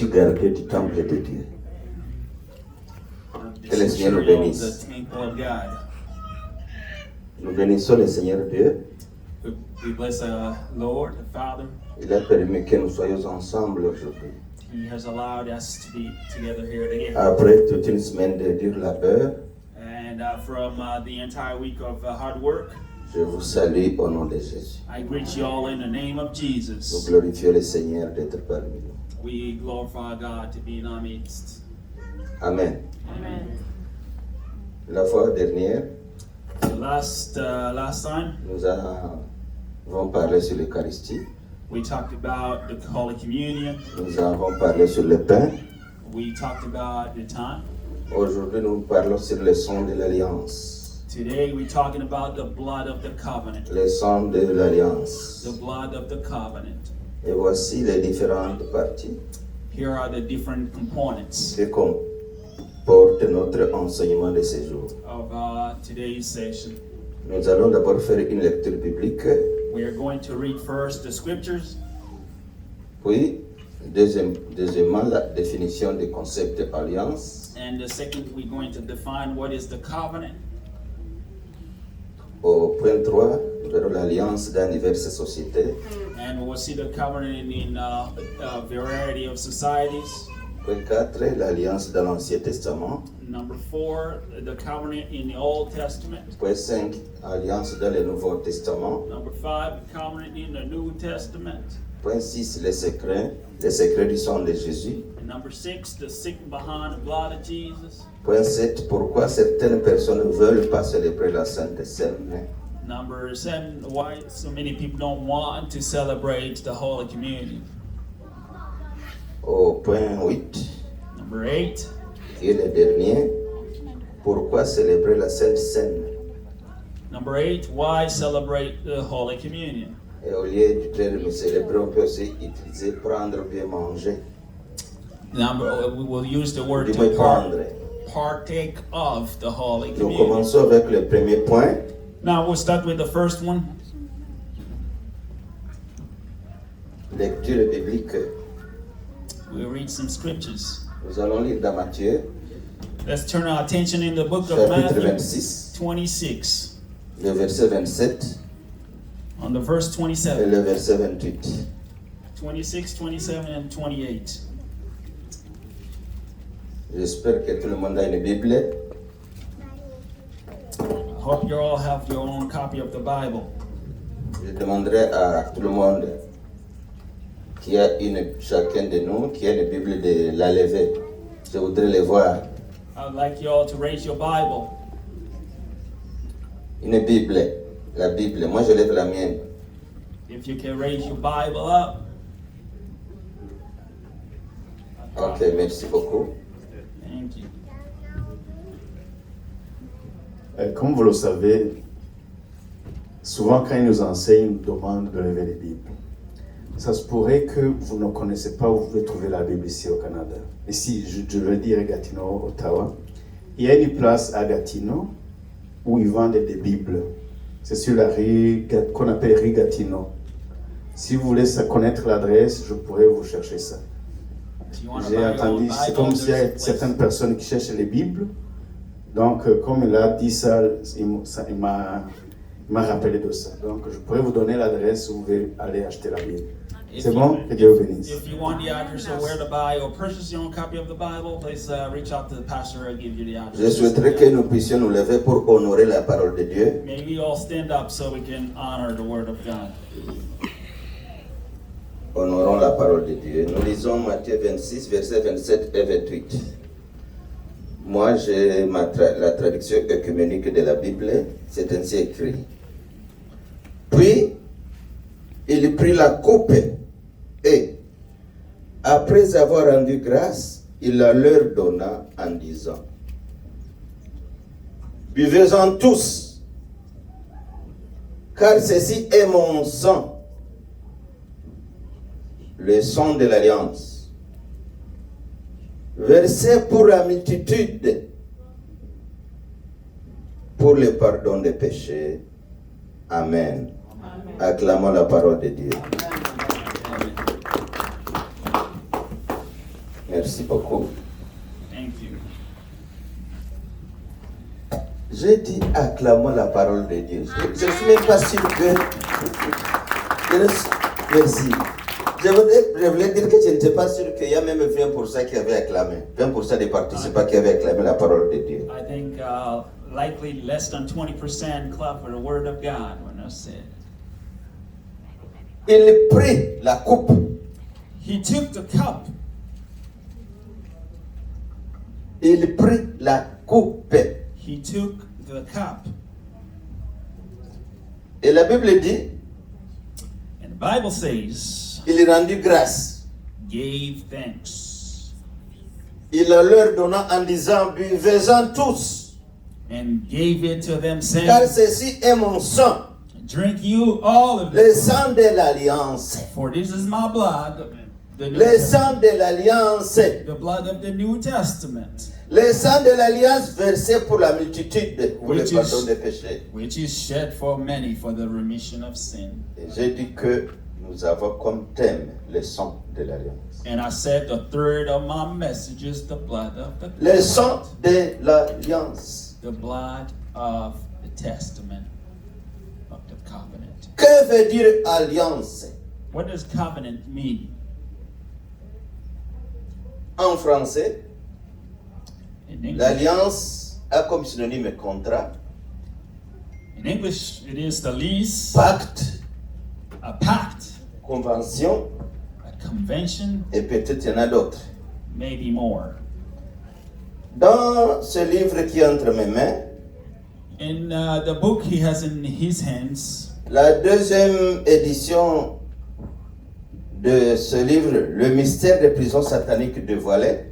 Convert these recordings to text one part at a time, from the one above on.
Gardien du temple de Dieu. Que le Seigneur nous bénisse. Nous bénissons le Seigneur Dieu. We bless our Lord, the Father. Il a permis que nous soyons ensemble aujourd'hui. He has allowed us to be together here today. Après toute une semaine de dur labeur, And from the entire week of hard work, je vous salue au nom de Jésus. I greet you all in the name of Nous Jesus. glorifions le Seigneur d'être parmi nous. We glorify God to be in our midst. Amen. Amen. La fois dernière, So last time, nous avons parlé sur l'Eucharistie. we talked about the Holy Communion. Nous avons parlé sur le pain. We talked about the time. Aujourd'hui, nous parlons sur le sang de l'Alliance. Today, we're talking about the blood of the covenant. Le sang de l'Alliance. The blood of the covenant. Et voici les différentes parties Here are the different components qui comportent notre enseignement de ce jour. of today's session. Nous allons d'abord faire une lecture biblique, We are going to read first the scriptures, puis deuxièmement la définition du concept alliance. and the second we're going to define what is the covenant. Au point 3, nous verrons l'alliance dans diverses sociétés. And we'll see the covenant in a variety of societies. Point 4, l'alliance dans l'Ancien Testament. Number 4, the covenant in the Old Testament. Point 5, alliance dans le Nouveau Testament. Number 5, the covenant in the New Testament. Point 6, les secrets du sang de Jésus. And number 6, the secret behind the blood of Jesus. Point 7, pourquoi certaines personnes ne veulent pas célébrer la Sainte Seine. Number 7, why so many people don't want to celebrate the Holy Communion. Au point 8, Number 8, qui est le dernier, pourquoi célébrer la Sainte Seine. Number 8, why celebrate the Holy Communion? Et au lieu du terme célébrer, on peut aussi utiliser prendre ou bien manger. We will use the word Du to moins prendre. partake of the Holy Nous Communion. commençons avec le premier point. Now we'll start with the first one. Lecture biblique. We'll read some scriptures. Nous allons lire dans Matthieu, Let's turn our attention in the book of chapitre Matthew 26, 26, le verset 27 on the verse et 27. le verset 28. 26, 27, and 28. J'espère que tout le monde a une Bible. I hope you all have your own copy of the Bible. Je demanderai à tout le monde qui a chacun de nous, qui a une Bible, de la lever. Je voudrais les voir. I'd like you all to raise your Bible. Une Bible, la Bible. Moi, je lève la mienne. If you can raise your Bible up. Ok, merci beaucoup. Thank you. Comme vous le savez, souvent quand ils nous enseignent, ils nous demandent de lever les Bibles. Ça se pourrait que vous ne connaissez pas où vous pouvez trouver la Bible ici au Canada. Ici, je veux dire Gatineau, Ottawa. Il y a une place à Gatineau où ils vendent des Bibles. C'est sur la rue qu'on appelle rue Gatineau. Si vous voulez connaître l'adresse, je pourrais vous chercher ça. If you want to J'ai buy your own entendu, c'est Bible, comme s'il y a there's a place. certaines personnes qui cherchent les Bibles. Donc, comme il a dit ça, il m'a rappelé de ça. Donc, je pourrais vous donner l'adresse où vous pouvez aller acheter la Bible. C'est bon? Que Dieu vous bénisse. If you want the address of where to buy or purchase your own copy of the Bible, please reach out to the pastor and give you the address. Je souhaiterais que nous puissions nous lever pour honorer la parole de Dieu. May we all stand up so we can honor the Word of God. Honorons la parole de Dieu. Nous lisons Matthieu 26, versets 27 et 28. Moi, j'ai la traduction œcuménique de la Bible. C'est ainsi écrit. Puis, il prit la coupe et, après avoir rendu grâce, il la leur donna en disant, buvez-en tous, car ceci est mon sang, le sang de l'alliance, versé pour la multitude, pour le pardon des péchés. Amen. Acclamons la parole de Dieu. Merci beaucoup. Thank you. J'ai dit acclamons la parole de Dieu. Je ne suis même pas sûr que... Merci. Je voulais dire que je n'étais pas sûr qu'il y a même 20% qui avaient acclamé. 20% des participants qui avaient acclamé la parole de Dieu. I think likely less than 20% clap for the word of God when I said. Il prit la coupe. He took the cup. Il prit la coupe. He took the cup. Et la Bible dit, And the Bible says, il rendit grâce. gave thanks. Il leur donna en disant, buvez-en tous, And gave it to them, car saying, ceci est mon sang, drink you all of it. le sang de l'alliance. For this is my blood, Le sang de l'alliance. the blood of the New Testament, Le sang de l'alliance versé pour la multitude, pour le Which pardon is- des péchés. which is shed for many for the remission of sin. Et j'ai dit que nous avons comme thème le sang de l'alliance. And I said the third of my message is the blood of the Le sang de l'alliance. the blood of the testament of the covenant. Que veut dire alliance? What does covenant mean? En français, In English, l'alliance a comme synonyme contrat, it is the lease, pacte, a pact, convention, a convention, et peut-être il y en a d'autres. maybe more. Dans ce livre qui est entre mes mains, In the book he has in his hands, la deuxième édition de ce livre, Le mystère des prisons sataniques dévoilé,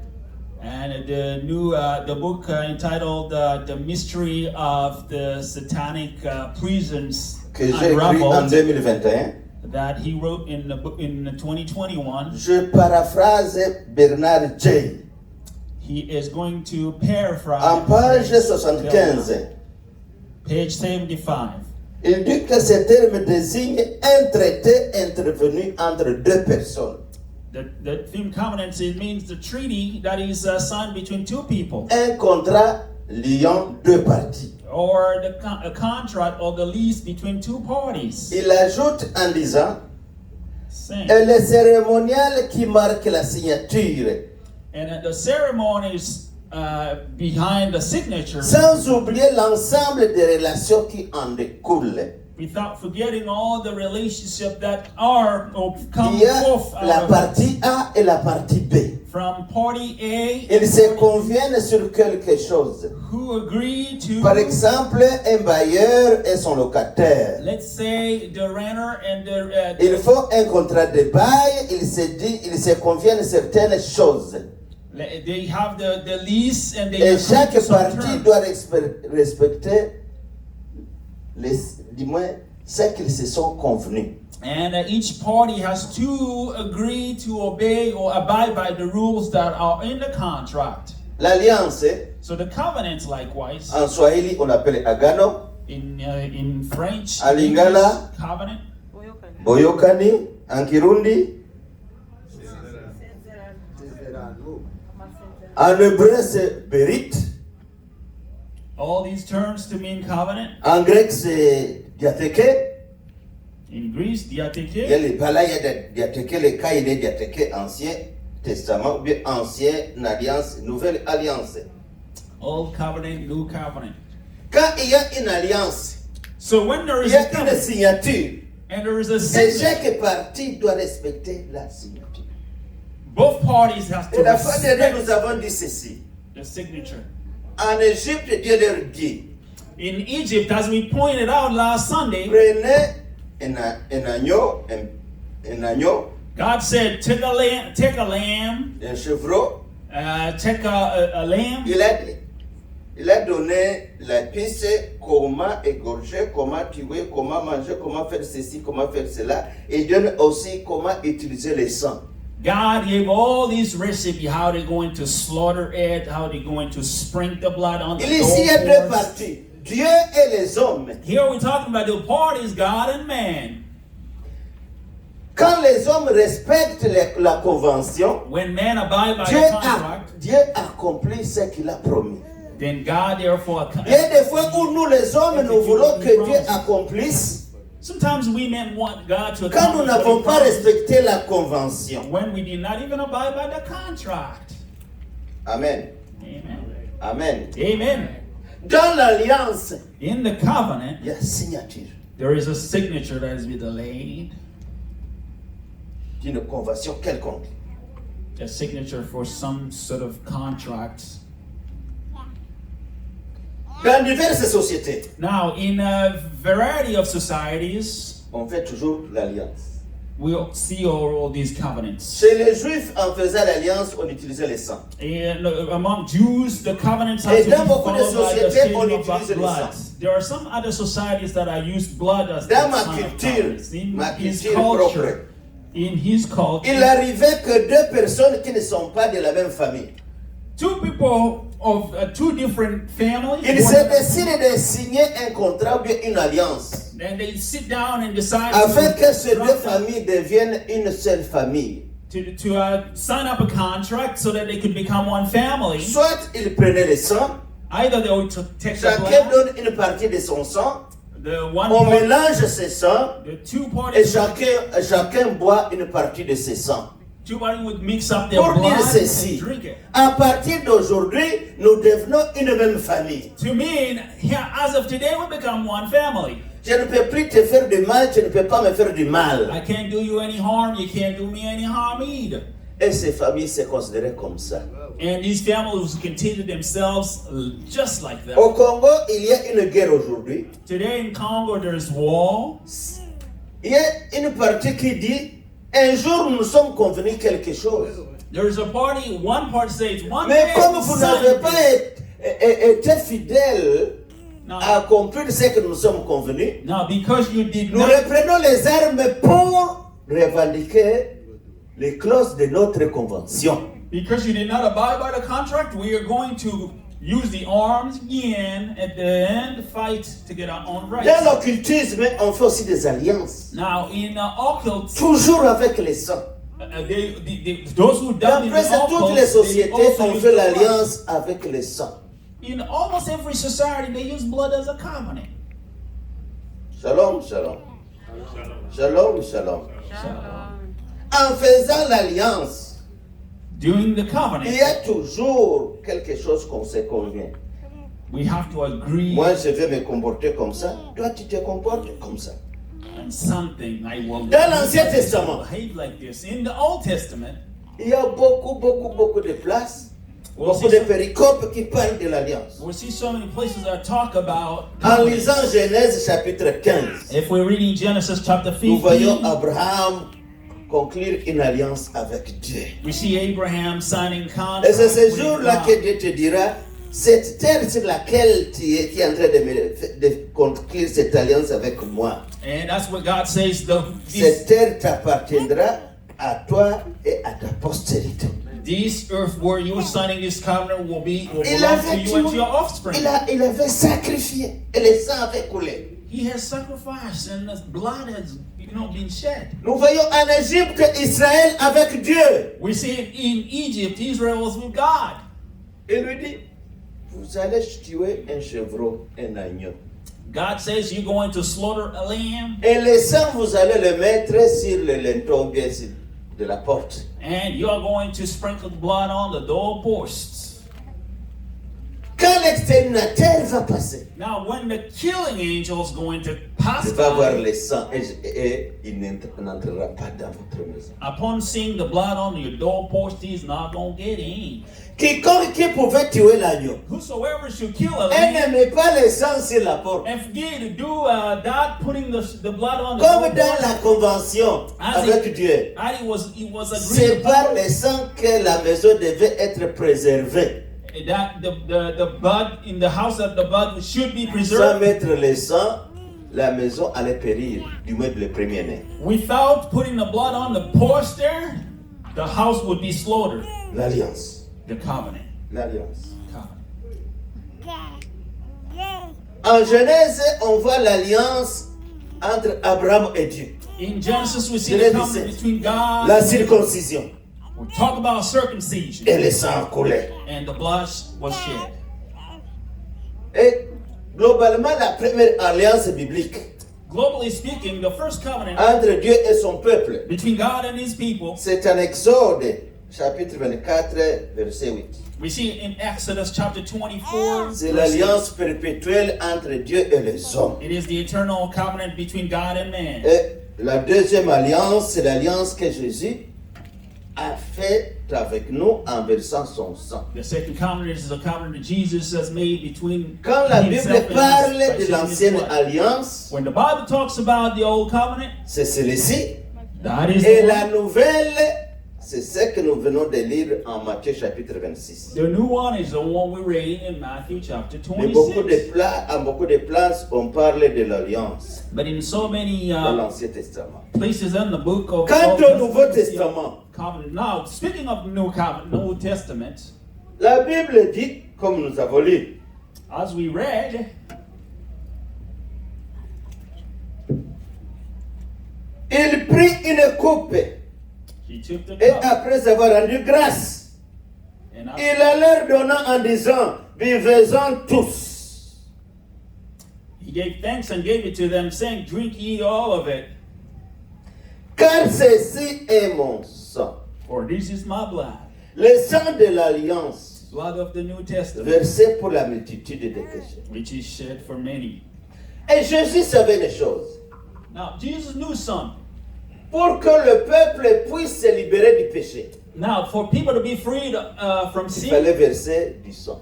and the book entitled "The Mystery of the Satanic Prisons que j'ai écrit en Unraveled," 2021. that he wrote in the book in 2021. Je paraphrase Bernard J. He is going to paraphrase En page 75, page 75. il dit que ce terme désigne un traité intervenu entre deux personnes. The theme covenants, it means the treaty that is signed between two people, Un contrat liant deux parties. or a contract or the lease between two parties. Il ajoute en disant, Same. et le cérémonial qui marque la signature, And the ceremonies behind the signature, sans oublier l'ensemble des relations qui en découlent. without forgetting all the relationships that are or come Il y a forth la out of partie A et la partie B. from party A, Ils se conviennent sur quelque chose. who agree to, Par exemple, un bailleur et son locataire. let's say, the renter and the Il faut un contrat de bail, ils se conviennent certaines choses. they have the lease and they Et agree chaque to some partie terms. doit respecter du moins ce qu'ils se sont convenus. And each party has to agree to obey or abide by the rules that are in the contract. L'alliance, So the covenants, likewise, en Swahili, on appelle agano, in French, En Lingala, English, covenant, boyokani, en Kirundi, en hébreu c'est berit, all these terms to mean covenant. en grec c'est diatheke. In Greece, Il y a diatheke, les là, il y a des diatheke, les cas, il y a des diatheke ancien testament ou bien ancienne alliance, nouvelle alliance. old covenant, new covenant. Quand il y a une alliance, So when there il is y a a une covenant signature. and there is a Et signature, chaque partie doit respecter la signature. both parties have to Et la fois dernière, respect nous avons dit ceci. the signature. En Égypte, Dieu leur dit, In Egypt, as we pointed out last Sunday, prenez un agneau, God said, take a lamb, un chevreau. take a lamb. Il a donné la piste comment égorger, comment tuer, comment manger, comment faire ceci, comment faire cela. Et donne aussi comment utiliser le sang. God gave all these recipes, how they're going to slaughter it, how they're going to sprinkle the blood on the Ici, il y a deux doorpost. parties. Dieu et les hommes. Here we're talking about the parties, God and man. Quand les hommes respectent la convention, when men abide by the contract, Dieu accomplit ce qu'il a promis. then God therefore. Il y a des fois où nous les hommes, nous voulons que Dieu accomplisse Sometimes we men want God to quand nous accomplish n'avons what pas he promised respecté la convention. when we did not even abide by the contract. Amen. Amen. Amen. Amen. Dans l'alliance, In the covenant, il y a signature there is a signature that is delayed, d'une convention quelconque. a signature for some sort of contract. Dans diverses sociétés, Now, in a variety of societies, on fait toujours l'alliance. we see all these covenants. Chez les Juifs, en faisant l'alliance, on utilisait le sang. And among Jews, the covenants have Et to be dans beaucoup de followed by the sociétés, on shedding of utilise le blood. sang. There are some other societies that are used blood as Dans the ma sign of culture, covenants. In ma his culture culture, propre, in his culture, il arrivait que deux personnes qui ne sont pas de la même famille, two people of two different families, ils se décident de signer un contrat ou bien une alliance, and they sit down and decide afin que ces deux to familles deviennent une seule famille. sign up a contract so that they could become one family. Soit ils prenaient le sang, Either they would take the chacun blood, donne une partie de son sang, the one on part, mélange ses sangs, the two et parties, chacun boit une partie de ses sangs. two parties would mix up their Pour dire blood ceci, and drink it. à partir d'aujourd'hui, nous devenons une même famille. To mean, here, as of today, we become one family. Je ne peux plus te faire du mal, tu ne peux pas me faire du mal. I can't do you any harm, you can't do me any harm either. Et ces familles se considéraient comme ça. And these families consider themselves just like that. Au Congo, il y a une guerre aujourd'hui. Today in Congo, there's war. Il y a une partie qui dit, un jour nous sommes convenus quelque chose. There's a party, one party says, one Mais day comme we vous signed n'avez pas this. été fidèles Now, à accomplir ce que nous sommes convenus, now, because you did nous not, reprenons les armes pour revendiquer les clauses de notre convention. because you did not abide by the contract, we are going to use the arms again at the end, fight to get our own rights. Dans l'occultisme, on fait aussi des alliances, Now, in occult, toujours avec les sangs. those who Dans done in presque the toutes les occult, they sociétés, also on use fait the blood. l'alliance avec les sangs. In almost every society, they use blood as a covenant. Shalom, shalom. Shalom, shalom. En faisant l'alliance, Doing the il covenant, y a toujours quelque chose qu'on se convient. we have to agree Moi, je vais me comporter comme ça. Toi, tu te comportes comme ça. on something. I will Dans l'Ancien Testament, behave like this. In the Old Testament, il y a beaucoup de places, we'll beaucoup see, de péricopes qui parlent de l'alliance. we'll see so many places that talk about En covenants. lisant Genèse chapitre 15, If we're reading Genesis chapter nous voyons 15, Abraham conclure une alliance avec Dieu. we see Abraham signing Et contracts c'est ce with jour-là God. que Dieu te dira, cette terre sur laquelle tu es, qui est en train de conclure cette alliance avec moi, And that's what God says. cette terre t'appartiendra à toi et à ta postérité. This earth where you're signing this covenant will Il belong to avait you and to tué, your offspring. il avait sacrifié et le sang avait coulé. He has sacrificed and the blood has, been shed. Nous voyons en Égypte Israël avec Dieu. We see it in Egypt. Israel was with God. Il lui dit, vous allez tuer un chevreau, un agneau. God says you're going to slaughter a lamb Et le sang, vous allez le mettre sur le linteau, bien sûr, de la porte. and you're going to sprinkle blood on the doorposts. Quand l'exterminateur va passer, Now, when the killing angel is going to pass il va voir by, le sang et il n'entrera pas dans votre maison. upon seeing the blood on your doorpost, he's not going to get in. Quiconque qui pouvait tuer l'agneau, Whosoever should kill a elle lamb, ne met pas le sang sur la porte. and forget to do that, putting the blood on the Comme dans doorpost. la convention avec Dieu. And it was C'est agreed par le sang que la maison devait être préservée. that the blood in the house that the blood should be Sans preserved. mettre le sang, la maison allait périr, du moins le premier-né. Without putting the blood on the porch there, the house would be slaughtered. L'alliance. The covenant. L'alliance. Covenant. En Genèse, on voit l'alliance entre Abraham et Dieu. In Genesis, we see Je l'ai the dit, covenant c'est between God la and man. circoncision We talk about circumcision, et le sang coulé. and the blood was shed. Et globalement, la première alliance biblique Globally speaking, the first covenant entre Dieu et son peuple, between God and his people, c'est en Exode, chapitre 24, verset 8. we see it in Exodus chapter 24. C'est verse 8. l'alliance perpétuelle entre Dieu et les hommes. It is the eternal covenant between God and man. Et la deuxième alliance, c'est l'alliance que Jésus a faite avec nous en versant son sang. The second covenant is a covenant that Jesus has made between Quand la Bible himself and parle us by de shedding his l'ancienne blood. alliance, When the Bible talks about the old covenant, c'est celui-ci. that is Et the la one. nouvelle, c'est ce que nous venons de lire en Matthieu chapitre 26. The new one is the one we read in Matthew chapter Mais beaucoup 26. en beaucoup de places, on parle de l'alliance But in so many dans l'Ancien Testament. places in the book of Quant Old au Nouveau Testament, we see a Testament, covenant. Now, speaking of the new covenant, New Testament, la Bible dit, comme nous avons lu, as we read, il prit une coupe he took the et cup après avoir rendu grâce, and il la leur donna en disant, buvez-en tous. he gave thanks and gave it to them, saying, "Drink ye all of it, Car ceci est mon sang, for this is my blood, le sang de l'alliance, blood of the New Testament, versé pour la multitude des péchés. which is shed for many." Et Jésus savait les choses. Now, Jesus knew something. Pour que le peuple puisse se libérer du péché, Now, for people to be freed from il sin, fallait verser du sang.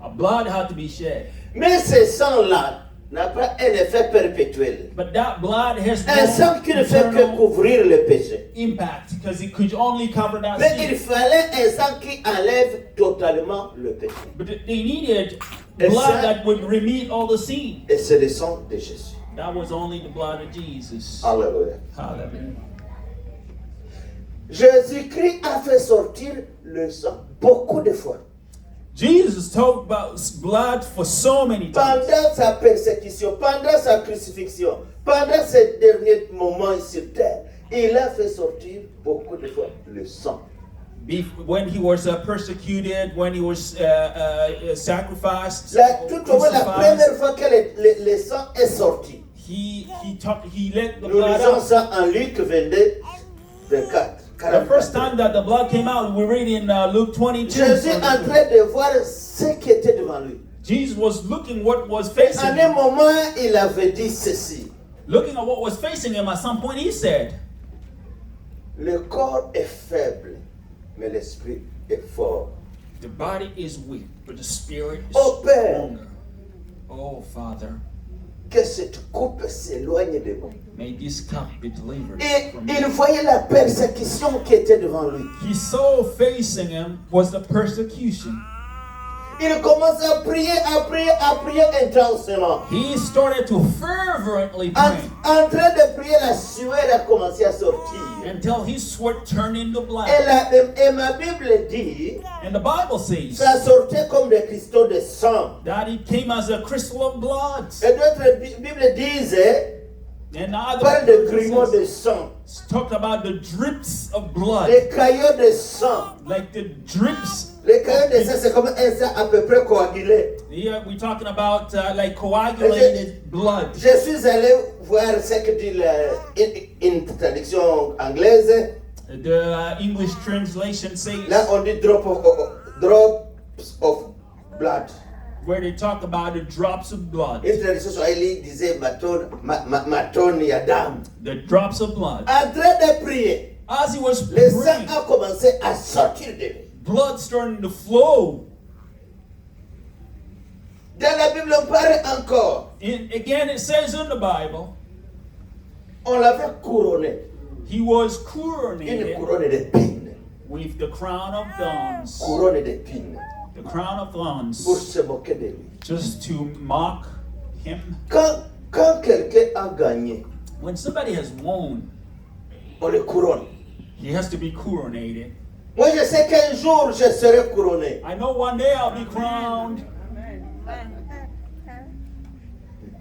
a blood had to be shed. Mais ce sang-là n'a pas un effet perpétuel. But that blood has Un sang qui no ne fait que eternal couvrir le péché. impact because it could only cover that Mais il sin. fallait un sang qui enlève totalement le péché. But they needed Et blood ça- that would remit all the sin. Et c'est le sang de Jésus. That was only the blood of Jesus. Alléluia. Hallelujah. Jésus-Christ a fait sortir le sang beaucoup de fois. Jesus talked about blood for so many times. Pendant sa persécution, pendant sa crucifixion, pendant ces derniers moments sur terre, il a fait sortir beaucoup de fois le sang. When he was persecuted, when he was sacrificed, Tout au moins la crucified, première fois que le sang est sorti. he let the Nous blood lisons out. ça en Luc 22, 24. The first time that the blood came out, we read in Luke 22. Jésus est en train de voir ce qui était devant lui. Jesus was looking what was facing En un him. moment, il avait dit ceci. Looking at what was facing him, at some point he said, Le corps est faible, mais l'esprit est fort. "The body is weak, but the spirit is Oh, Père. stronger." Oh, Father, Que cette coupe s'éloigne de moi. may this cup be delivered Et from il me. voyait la persécution qui était devant lui. He saw facing him was the persecution. Il commence à prier intensément. He started to fervently En, pray en train de prier, la sueur a commencé à sortir. until his sweat turned into blood. Et ma Bible dit, And the Bible says ça sortait comme des cristaux de sang. that it came as a crystal of blood. Et d'autres Bibles disent, And the other parle de version grumeaux de says- sang, talked about the drips of blood. des caillots de sang. Like the drips. Les caillots de sang, c'est comme un sang à peu près coagulé. Here we're talking about like coagulated blood. Je suis allé voir ce que dit une traduction anglaise. The English translation says Là, on dit drops of blood. where they talk about the drops of blood. Une traduction swahili disait matone ya damu. The drops of blood. En train de prier, As he was le sang praying, a commencé à sortir de lui. blood starting to flow. Dans la Bible, on parle encore. Again, it says in the Bible, On l'avait couronné. he was Une coronated couronne d'épines. with the crown of thorns. Couronne d'épines. The crown of thorns. Pour se moquer de lui. Just to mock him. Quand quelqu'un a gagné, When somebody has won, on le couronne. he has to be coronated. Moi, je sais qu'un jour, je serai couronné. I know one day I'll be crowned.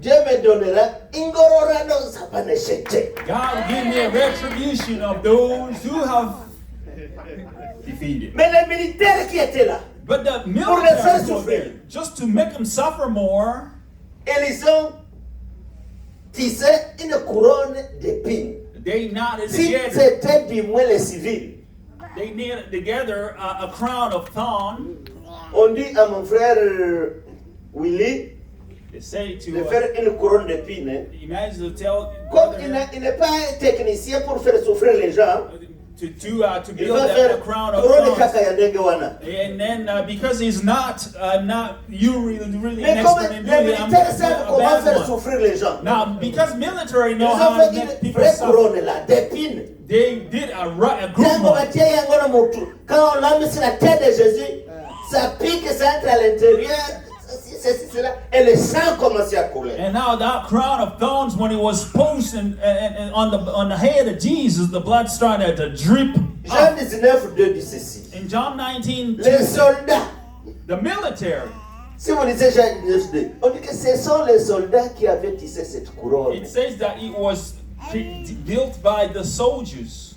Dieu me donnera ingorora no sapaneshete. God will give me a retribution of those who have defeated. Mais les militaires qui étaient là, But the les faire military was there just to make them suffer more. ils ont tissé une couronne d'épines. They knotted Si together. c'était du moins les civils, They knitted together a crown of thorn. on dit à mon frère Willy They say de to faire une couronne d'épines. imagine to tell Comme brother il n'est pas technicien pour faire souffrir les gens, to il build va a faire crown of couronne de thorns. kaka ya ndege wana. And then because he's not you really Mais an comme expert in les doing it, I'm militaires savent a comment bad faire one. souffrir les gens, Now, because military ils know ont how to fait make une people vraie suffer, couronne là, d'épines. they did a good Tango one. batia yango na mutu. Quand on l'a mis sur la tête de Jésus, ça pique, ça entre à l'intérieur, ceci, cela, et le sang commençait à couler. And now that crown of thorns, when it was posed and on the head of Jesus, the blood started to drip. Jean 19, 2 dit ceci. In John 19, Les soldats, the military, si vous lisez Jean 19, 2, on dit que ce sont les soldats qui avaient tissé cette couronne. it says that it was built by the soldiers.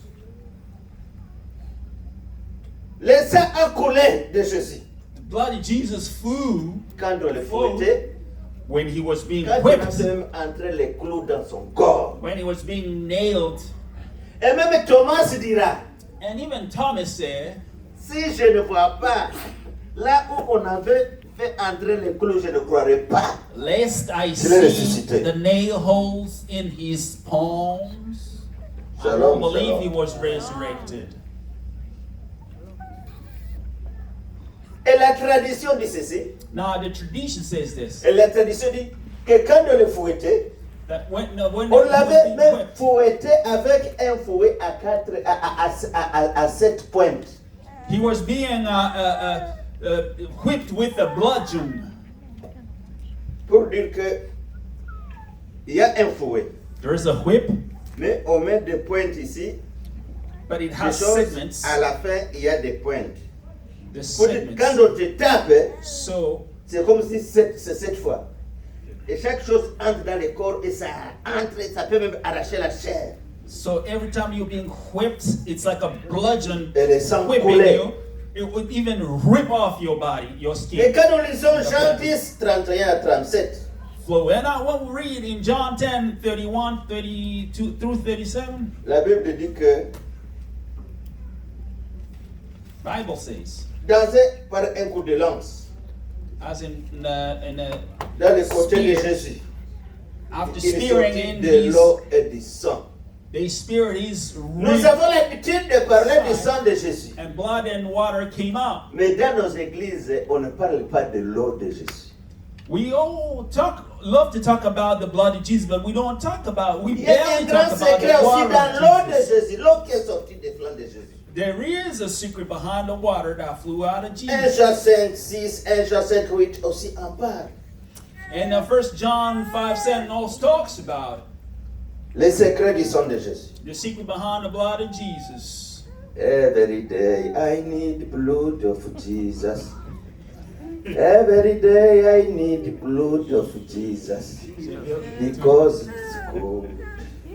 Le sang a coulé de Jésus. The blood of Jesus flew Quand on le fouettait, when he was being quand on a whipped, même entré les clous dans son corps. when he was being nailed. Et même Thomas dira, And even Thomas said, si je ne vois pas là où on avait fait entrer les clous, je ne croirais pas. lest I Je l'ai see ressuscité. the nail holes in his palms, I Shalom, don't believe shalom. he was resurrected. Et la tradition dit ceci. Now the tradition says this, Et la tradition dit que quand on le fouettait, that when he on was l'avait being même whipped, fouetté avec un fouet à 7 pointes. he was being whipped with a bludgeon. Pour dire que il y a un fouet. There is a whip, Mais on met des pointes ici. but it Des has choses, segments. à la fin, il y a des pointes. The Pour dire, quand segments. on te tape, So c'est comme si c'est 7 fois. Et chaque chose entre dans le corps et ça entre, ça peut même arracher la chair. So every time you're being whipped, it's like a bludgeon Et le sang whipping coulait. you. It would even rip off your body, your Et skin. quand nous lisons Jean 10, 31 à 37, Flow. And what we read in John 10, 31, 32 through 37, la Bible dit que Bible says, par un coup de lance, as in dans le côté de spear, Jésus, after il est spearing sorti in de l'eau et du sang. they speared his Nous rib, avons l'habitude de parler du sang de Jésus. and blood and water came out. Mais dans nos églises, on ne parle pas de l'eau de Jésus. We all love to talk about the blood of Jesus, but we don't talk about, we Il y a un barely grand talk about secret the aussi water dans l'eau of de Jesus. Jésus, l'eau qui est sortie des flancs de Jésus. There is a secret behind the water that flew out of 1 Jesus. Jean 5, 6, 1 Jean 5, 8 aussi en parle. And 1 John 5:7 also talks about Les secrets du sang de Jésus. the secret behind the blood of Jesus. Every day I need blood of Jesus. Every day I need blood of Jesus. Because it's good.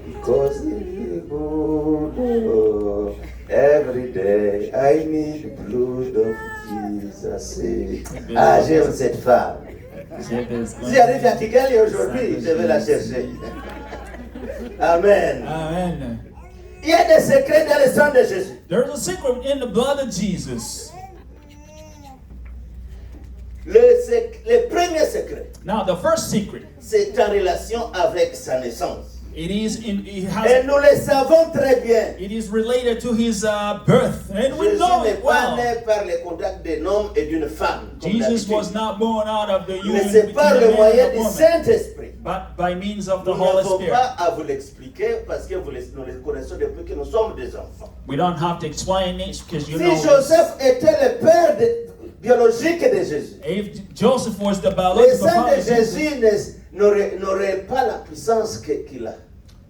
Because it's good. Oh, every day I need blood of Jesus. Ah, j'aime cette femme. Si j'arrive à Kigali aujourd'hui, je vais la chercher. Amen. Amen. Il y a des secrets dans le sang de Jésus. There's a secret in the blood of Jesus. Le premier secret, Now, the first secret, c'est en relation avec sa naissance. it Et has nous le savons très bien. it is related to his birth, and we Jésus know n'est it pas well. né par le contact d'un homme et d'une femme. Comme Jesus d'habitude. was not born out of the union Mais c'est between par a le man moyen and a du woman, Saint-Esprit. but by means of the Nous Holy n'avons Spirit. pas à vous l'expliquer parce que nous les connaissons depuis que nous sommes des enfants. We don't have to explain it because you Si know. Joseph était le père biologique de Jésus, If Joseph was the le biological sang father de of Jesus, Jésus n'aurait pas la puissance qu'il a.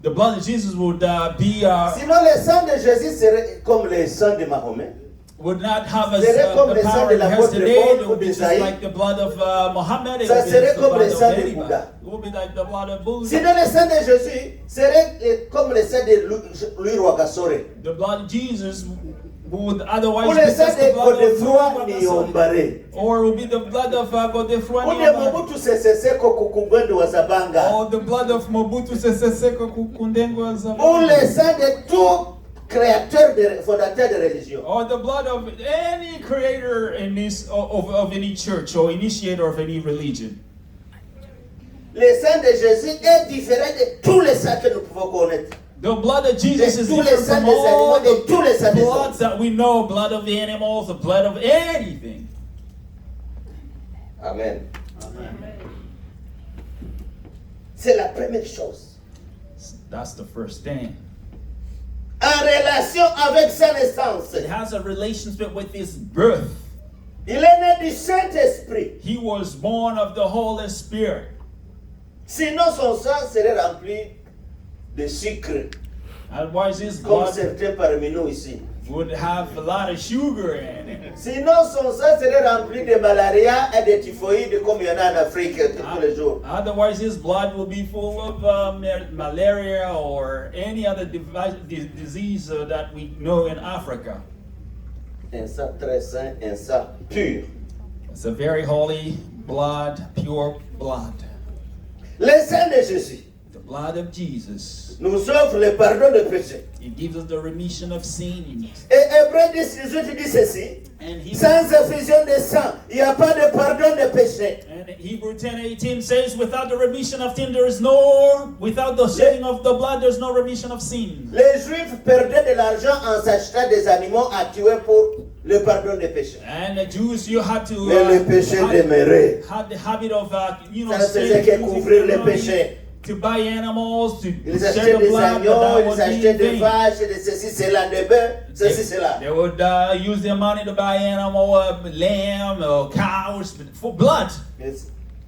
the blood of Jesus would Sinon, le sang de Jésus serait comme le sang de Mahomet. would not have serait comme the le sang power de it has l'apôtre today. Paul It ou would be just d'Isaïe. like the blood of Muhammad. It Ça would be serait just the comme le blood sang of de anybody. Bouddha. It will be like the blood of Buddha. Sinon, le sang de Jésus serait comme le sang de Louis Rwagasore. The blood of Jesus would otherwise Ou be le just sang the de blood of Godefroy Buddha. Niyombare. Or it will be the blood of Godefroy Ou de Niyombare. Mobutu Sese Seko Kukungwendo wa Zabanga. Or the blood of Mobutu Sese Seko Kukundengwa Ou Zabanga. le sang de tout créateur, fondateur de religion. Or the blood of any creator in this of any church or initiator of any religion. Le sang de Jésus est différent de tous les sangs que nous pouvons connaître. The blood of Jesus is tous les different sangs from des all animaux et tous les sangs the des bloods hommes. that we know, blood of the animals, the blood of anything. Amen. C'est la première chose. That's the first thing. En relation avec sa naissance, It has a relationship with his birth. il est né du Saint-Esprit. He was born of the Holy Spirit. Sinon, son sang serait rempli de sucre, Otherwise, his comme blood certains parmi nous ici. would have a lot of sugar in it. Sinon, son sang serait rempli de malaria et de typhoïde, comme il y en a en Afrique tous les jours. Otherwise, his blood will be full of malaria or any other disease that we know in Africa. Un sang très saint, un sang pur. It's a very holy blood, pure blood. Le sang de Jésus The blood of Jesus. nous offre le pardon de péché. It gives us the remission of sins. Et Hébreux 10, 18 dit ceci. And Sans effusion de sang, il n'y a pas de pardon de péché. And Hebrew 10:18 says, without the remission of sin, without the shedding of the blood, there's no remission of sin. Les Juifs perdaient de l'argent en s'achetant des animaux à tuer pour le pardon des péchés. And the Jews, you had to Mais le péché demeurait. had the habit of Ça ne faisait que couvrir le péché. to buy animals, to Ils shed achetaient the des blood, but agneaux, that ils would achetaient be des in vain. vaches, de ceci, cela, des bœufs, ceci, cela. They would use their money to buy animal, lamb, or cows for blood.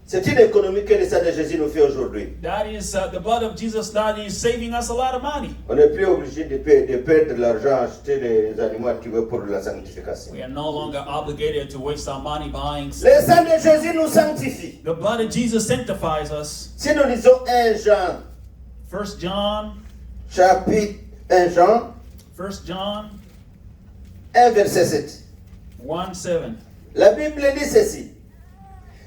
C'est une économie que le sang de Jésus nous fait aujourd'hui. That is the blood of Jesus that is saving us a lot of money. On n'est plus obligé de perdre de l'argent à acheter les animaux à tuer pour la sanctification. We are no longer obligated to waste our money buying. Le sang de Jésus nous sanctifie. The blood of Jesus sanctifies us. Si nous lisons 1 Jean, 1 John, chapitre 1 Jean, 1 John 1 verset 7. 1:7. La Bible dit ceci.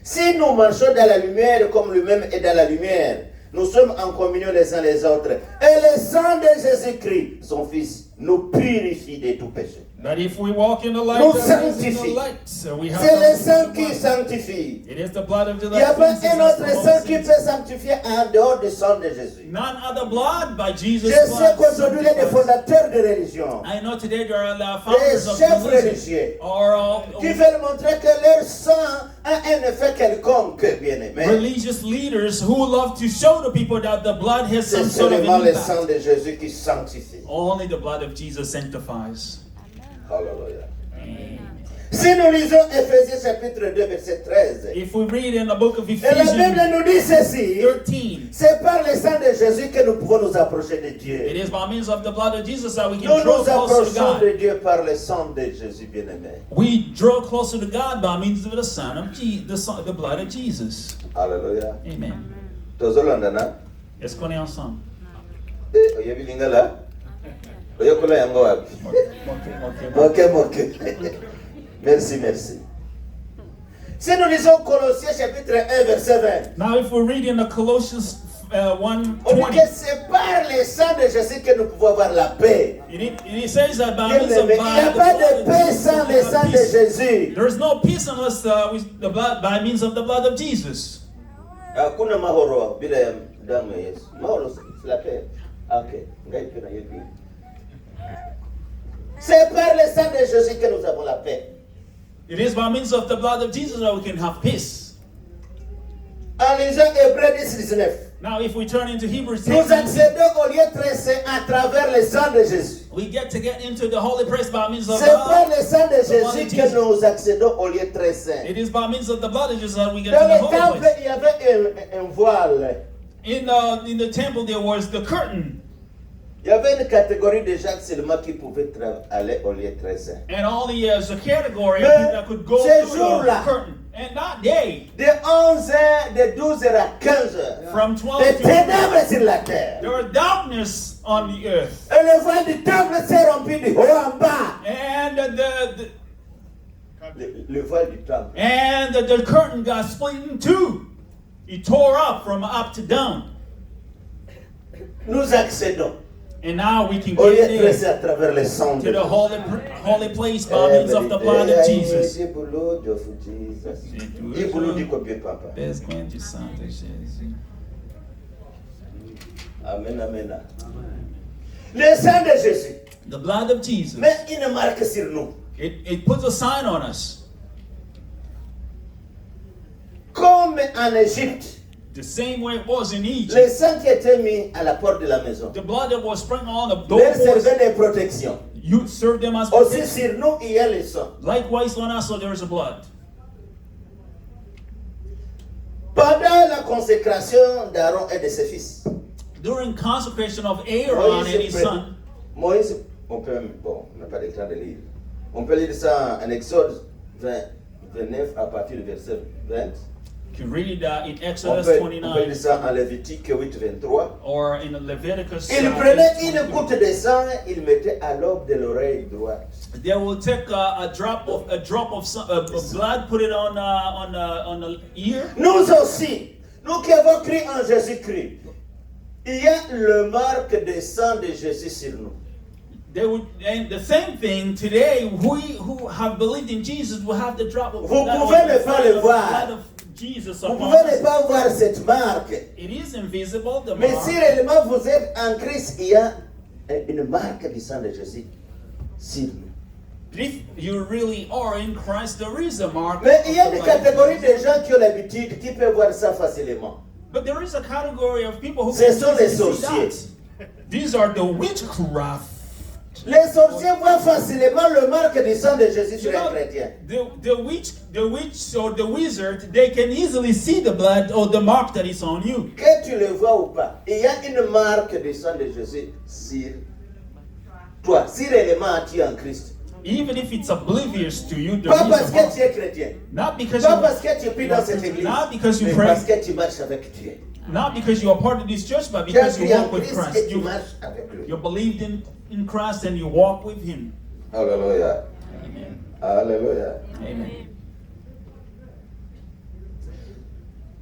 Si nous marchons dans la lumière comme lui-même est dans la lumière, nous sommes en communion les uns les autres. Et le sang de Jésus-Christ, son Fils, nous purifie de tout péché. That if we walk in the light, Nous that is in the sanctifie. light. So we have C'est le to- sang qui sanctifie. It is the blood of Il Jesus. n'y a pas that un autre cleanses us sang from qui all peut sins. sanctifier en dehors du sang de Jésus. None other blood by Jesus' Je sais blood. qu'aujourd'hui, il y a des sanctifies. fondateurs de religion, I know today there are the des founders of chefs religion religieux, or qui veulent montrer que leur sang a un effet quelconque, bien aimé. religious leaders who love to show the people that the blood has C'est some sort of seulement le impact. sang de Jésus qui sanctifie. Only the blood of Jesus sanctifies. Alléluia. Si nous lisons Ephésiens chapitre 2, verset 13, If we read in the book of et la Bible Ephesians nous dit ceci, 13, c'est par le sang de Jésus que nous pouvons nous approcher de it Dieu. is by means of the blood of Jesus that we Nous can draw nous closer to approchons de God. Dieu par le sang de Jésus, bien-aimé. We draw closer to God by means of the Son of the blood of Jesus. Alléluia. Amen. Tozolandana. Est-ce qu'on est ensemble? Oyebi lingala. Oyekola yango wapi. Moke. Merci, merci. Si nous lisons Colossiens chapitre 1, verset 20, Now, if we read in the Colossians on dit 1:20, que c'est par le sang de Jésus que nous pouvons avoir la paix. it says that by means Bien-aimé, of il n'y a the pas blood de of paix Jesus, sans we le have sang de peace. Jésus. There is no peace unless with the blood, by means of the blood of Jesus. Hakuna mahoro bila ya damu ya Yesu. Mahoro c'est la paix. Ok, ngai pena yepi. C'est par le sang de Jésus que nous avons la paix. It is by means of the blood of Jesus that we can have peace. En lisant Hébreux 10, 19, Now, if we turn into Hebrews 10, nous accédons au lieu très saint à travers le sang de Jésus. we get into the holy place by means of C'est par le sang de the blood of Jésus que Jesus. nous accédons au lieu très saint. It is by means of the blood of Jesus that we get Dans to the le holy temple, place. il y avait un voile. In the temple, there was the curtain, Il y avait une catégorie de gens seulement qui pouvaient aller au lieu très saint. and only as a category of Mais people that could go ces through the jours-là, curtain. And that day, de 11h, de 12h à 15h, from 12 des to ténèbres sur la terre. there was darkness on the earth. Et le voile du temple s'est rompu du haut en bas. And Le voile du temple. the curtain got split in two. It tore up from up to down. Nous accédons And now we can au lieu get de in rester à travers les sangs to de the holy place by means of the blood of Jesus. Pescoente Santo Jesus. Amen, amen. Le sang de Jésus The blood of Jesus. met une marque sur nous. It puts a sign on us. Comme en Égypte, The same way it was in le Egypt. sang qui était mis à la porte de la maison The blood that was sprinkled on the leur doorposts, servait de protection. you serve them as Aussi protection. sur nous, il y a le sang. Likewise on us, so there is a blood. Pendant la consécration d'Aaron et de ses fils, During consecration of Aaron and his son, Moïse, on peut, bon, on n'a pas le temps de lire. On peut lire ça en Exode 29 à partir du verset 20. you can read On in peut, Exodus on peut lire 29 ça en Lévitique 8, 23. or in Leviticus. Il prenait une goutte de sang, il mettait à l'aube de l'oreille droite. They will take a drop of blood, put it on the ear. Nous aussi, nous qui avons cru en Jésus-Christ, il y a le marque de sang de Jésus sur nous. They would, and the same thing today. We who have believed in Jesus will have the drop of Vous blood, pouvez or ne the pas sign le of voir. blood of Jesus Vous upon pouvez ne us. pas voir cette marque, It is invisible, the mais mark. si réellement vous êtes en Christ, il y a une marque du sang de Jésus sur nous. But if you really are in Christ, there is a mark. Mais il y a of des the blood of catégories Jesus. de gens qui ont l'habitude, qui peuvent voir ça facilement. But there is a category of people who Ce can sont les easily see sorciers. that. These are the witchcraft. Les sorciers voient facilement le marque du sang de Jésus sur You un know, chrétien. the witch or the wizard, they can easily see the blood or the mark that is on you. Que tu le vois ou pas, il y a une marque du sang de Jésus sur toi, si réellement tu es en Christ. Even if it's oblivious to you, there Pas is parce a que mark. tu es chrétien, Not because pas you, parce que tu pries dans cette église, not because you mais pray, parce que tu marches avec Dieu. not because you are part of this church, but Tu as because you cru en walk with Christ Christ. et tu You marches avec lui. believed in Christ and you walk with Him. Alléluia. Amen. Alléluia. Amen.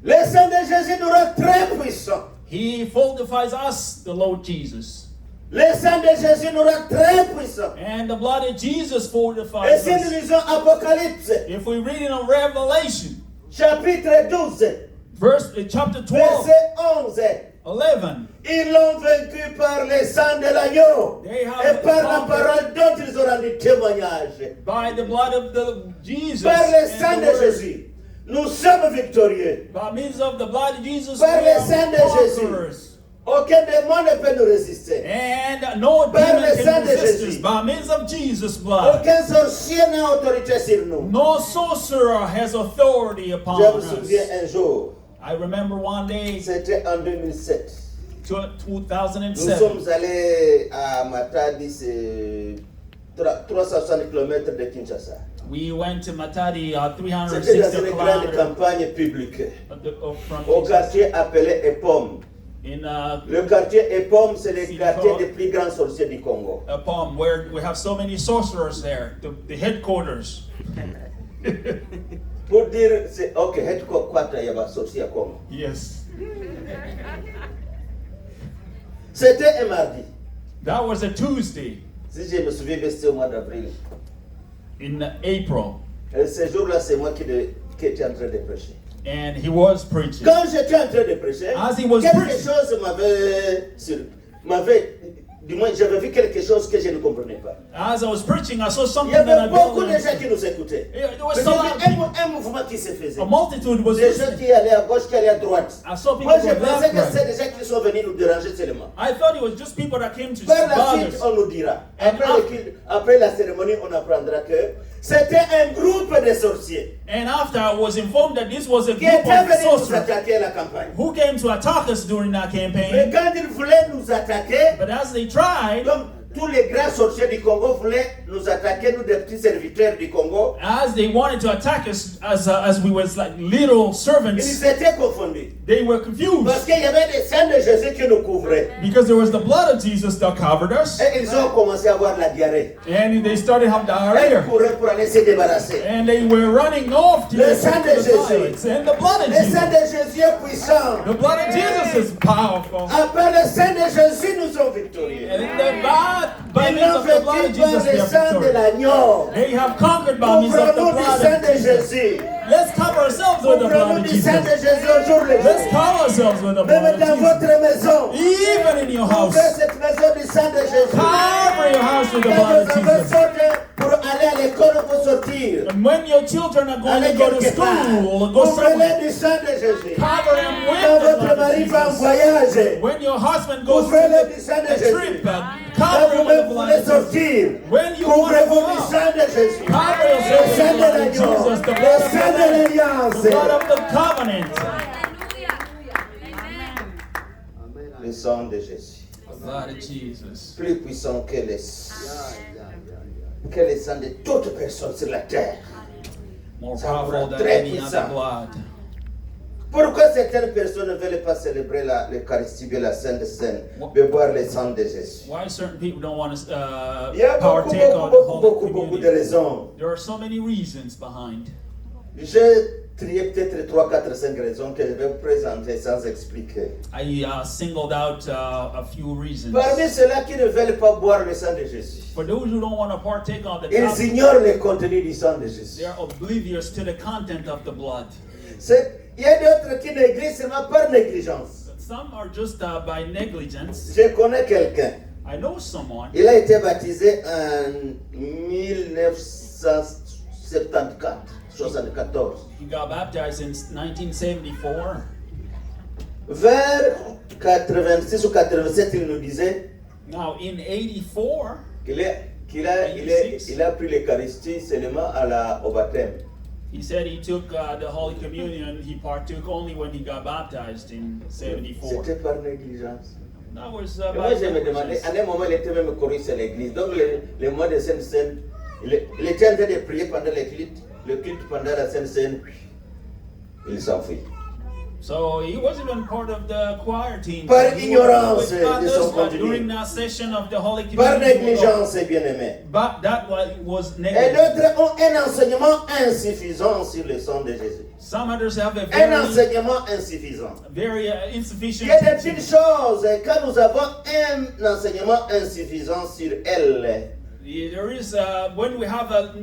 Le sang de Jésus nous rend très puissants. He fortifies us, the Lord Jesus. Le sang de Jésus nous rend très puissants. And the blood of Jesus Et fortifies si nous us. lisons Apocalypse, If we read it in Revelation, chapitre 12, chapter 12, verset 11, 11, ils l'ont vaincu par le sang de l'agneau They have et par la conquered parole dont ils ont rendu témoignage. by the blood of the Jesus Par le and sang the de word. Jésus, nous sommes victorieux. By means of the blood of Jesus, Par we le are sang de Jésus. conquerors. Aucun démon ne peut nous résister. And no Par demon le sang can de resist Jésus. us. By means of Jesus' blood. Aucun sorcier n'a autorité sur nous. No sorcerer has authority upon Je me us. souviens un jour, I remember one day, c'était en 2007. Nous 2007. sommes allés à Matadi, c'est 360 km de Kinshasa. We went to Matadi, C'était dans 360 une grande kilometers campagne publique from au quartier appelé Epom. in Le quartier Epom, c'est le C'est quartier quoi? des plus grands sorciers du Congo. a palm where we have so many sorcerers there, the headquarters. Pour dire, c'est ok, headquarter, il y a un sorcier à Congo. Yes. C'était un mardi. That was a Tuesday Si je me souviens bien, c'était au mois d'avril. in April, Et ce jour-là, c'est moi qui étais en train de prêcher. and he was preaching. Quand j'étais en train de prêcher, As he was quelque preaching. chose du moins, j'avais vu quelque chose que je ne comprenais pas. As I was preaching, I saw Il something y that I avait beaucoup de didn't gens qui nous écoutaient. There was Mais so il y lot of avait people. un mouvement qui se faisait. A multitude was Des gens listening. qui allaient à gauche, qui allaient à droite. I saw people Moi, je go pensais left, que right. c'est des gens qui sont venus nous déranger seulement. I thought it was just people that came to Par la bother suite, us. on nous dira. And Après la cérémonie, on apprendra que c'était un groupe de sorciers And after I was informed that this was a qui group étaient of venus nous sorcerers attaquer à la campagne. who came to attack us during that Mais campaign. quand ils voulaient nous attaquer, But as they tried, donc, tous les grands sorciers du Congo voulaient nous attaquer, nous des petits serviteurs du Congo. As they wanted to attack us, as we was like little servants, Ils étaient confondus. they were confused Parce qu'il y avait des sang de Jésus qui nous couvraient. because there was the blood of Jesus that covered us, Et ils ont commencé à avoir la diarrhée. and they started having Et ils diarrhea, couraient pour aller se débarrasser. and they were running off to Le the sang de the Jésus. violence. And the blood of Le sang Jesus, de Jésus est puissant. the blood of Jesus is powerful. Après le sang de Jésus, nous sommes victorieux. And the by Ils means n'ont of the blood of vaincu par Jesus, le they are sang de victorious. l'agneau. They have conquered by means of the Couvrons-nous du blood sang of de Jesus. Jésus. Let's cover ourselves with the blood Couvrons-nous of du sang de Jesus. Jésus au jour le Let's jour. cover ourselves with the blood Même of dans Jesus. votre maison. Even in your house, Couvrez cette maison du sang de Jésus. cover your house with the Quand blood of vos enfants Jesus. sortent pour aller à l'école ou pour sortir, And when your children are going allez to go to quelque part. school or go somewhere, Couvrez-les du sang de Jésus. cover them Quand with the votre blood of mari va en Jesus. voyage, When your husband goes couvrez-le du to sang de a Jésus. trip, Quand cover him with vous-même the blood voulez of Jesus. sortir, When you want to couvrez-vous go du out, sang de Jésus. cover Le yourself with sang the de blood of l'agneau. Jesus, the Le blood of sang de the l'alliance. blood of the covenant. Le sang de Jésus. The blood of Jesus. Plus puissant que le sang de toute personne sur la terre. More Ça powerful rend than très any puissant. other blood. Pourquoi certaines personnes ne veulent pas célébrer l'Eucharistie de la Sainte Seine, de boire le sang de Jésus? Why certain people don't want to Il y a beaucoup, partake beaucoup, of the beaucoup, Holy beaucoup, beaucoup de Communion? raisons. There are so many reasons behind. J'ai trié peut-être 3, 4, 5 raisons que je vais vous présenter sans expliquer. I singled out a few reasons. Parmi ceux-là qui ne veulent pas boire le sang de Jésus, For those who don't want to partake of the ils cup, ignorent le contenu du sang de Jésus. they are oblivious to the content of the blood. Il y a d'autres qui négligent seulement par négligence. Some are just by negligence. Je connais quelqu'un. I know someone. Il a été baptisé en 1974. He got baptized in 1974. Vers 86 ou 87, il nous disait Now in 84, qu'il a pris l'Eucharistie seulement au baptême. he said he took the Holy Communion. He partook only when he got baptized in 74. C'était par négligence. That was Et by moi, je me demandais, negligence. à un moment, il était même choriste à l'église. Donc, le mois de Sainte-Seine, il était en train de prier pendant le culte pendant la Sainte-Seine. Il s'enfuit. So he wasn't even part of the choir team. Par He ignorance was with de others, son but contenu. during that session of the Holy Par Communion, négligence, bien-aimé. but that was Et negligence. d'autres ont un enseignement insuffisant sur le sang de Jésus. Some others have a Un very, enseignement insuffisant. very Il insufficient y a des teaching. petites choses, quand nous avons un enseignement insuffisant sur elles, There is when we have a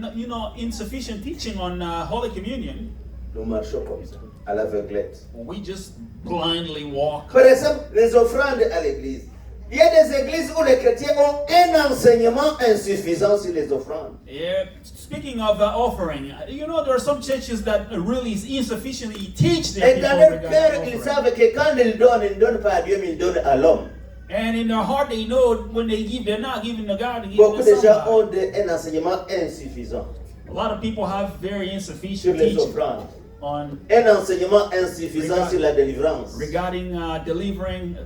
insufficient teaching on Holy Communion, nous marchons comme ça, à l'aveuglette. we just blindly walk. Par exemple, les offrandes à l'église. Il y a des églises où les chrétiens ont un enseignement insuffisant sur les offrandes. Yeah, speaking of offering, there are some churches that really insufficiently teach their Et people dans leur regarding cœur, ils offering. savent que quand ils ne donnent pas à Dieu, mais ils donnent à l'homme. And in their heart, they know when they give, they're not giving to God, they're giving Beaucoup to de gens somebody. ont un enseignement insuffisant A lot of people have very sur insufficient les teaching offrandes. on Un enseignement insuffisant sur la délivrance. regarding delivering,